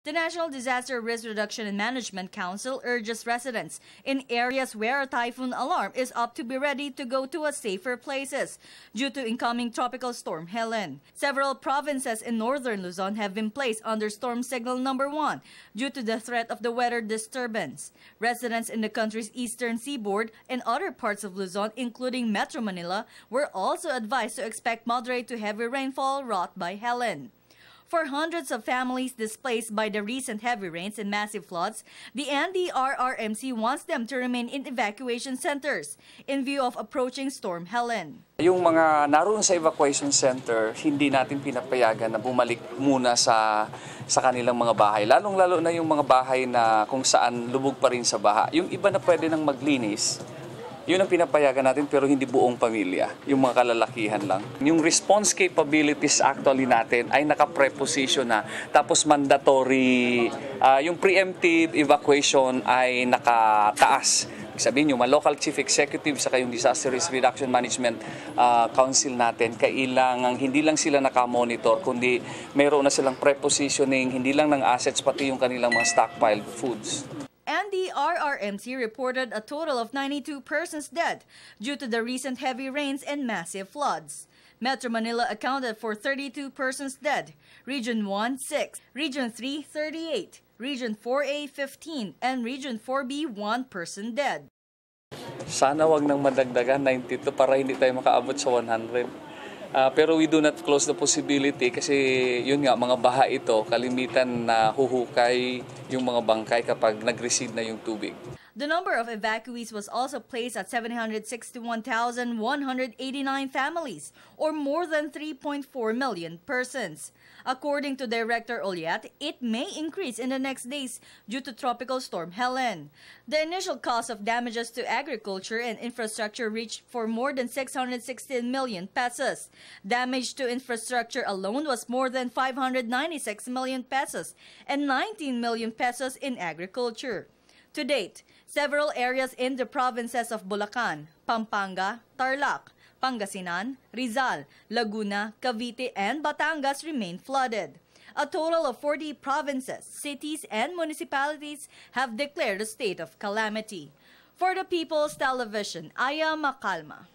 The National Disaster Risk Reduction and Management Council urges residents in areas where a typhoon alarm is up to be ready to go to a safer places due to incoming tropical storm Helen. Several provinces in northern Luzon have been placed under storm signal number 1 due to the threat of the weather disturbance. Residents in the country's eastern seaboard and other parts of Luzon, including Metro Manila, were also advised to expect moderate to heavy rainfall wrought by Helen. For hundreds of families displaced by the recent heavy rains and massive floods, the NDRRMC wants them to remain in evacuation centers in view of approaching Storm Helen. Yung mga naroon sa evacuation center, hindi natin pinapayagan na bumalik muna sa kanilang mga bahay. Lalong-lalo na yung mga bahay na kung saan lubog pa rin sa baha. Yung iba na pwede nang maglinis, yun ang pinapayagan natin pero hindi buong pamilya, yung mga kalalakihan lang. Yung response capabilities actually natin ay naka-preposition na, tapos mandatory, yung preemptive evacuation ay nakataas. Sabihin yung mga local chief executive saka yung Disaster Risk Reduction Management Council natin, kailangan hindi lang sila nakamonitor, kundi mayroon na silang prepositioning, hindi lang ng assets, pati yung kanilang mga stockpiled foods. NDRRMC reported a total of 92 persons dead due to the recent heavy rains and massive floods. Metro Manila accounted for 32 persons dead, Region 1, 6, Region 3, 38, Region 4A, 15, and Region 4B, 1 person dead. Sana wag nang madagdagan 92 para hindi tayo makaabot sa 100. Pero we do not close the possibility kasi yun nga, mga baha ito, kalimitan na huhukay yung mga bangkay kapag nag-recede na yung tubig. The number of evacuees was also placed at 761,189 families, or more than 3.4 million persons. According to Director Olyat, it may increase in the next days due to Tropical Storm Helen. The initial cost of damages to agriculture and infrastructure reached for more than 616 million pesos. Damage to infrastructure alone was more than 596 million pesos and 19 million pesos in agriculture. To date, several areas in the provinces of Bulacan, Pampanga, Tarlac, Pangasinan, Rizal, Laguna, Cavite, and Batangas remain flooded. A total of 40 provinces, cities, and municipalities have declared a state of calamity. For the People's Television, Aya Macalma.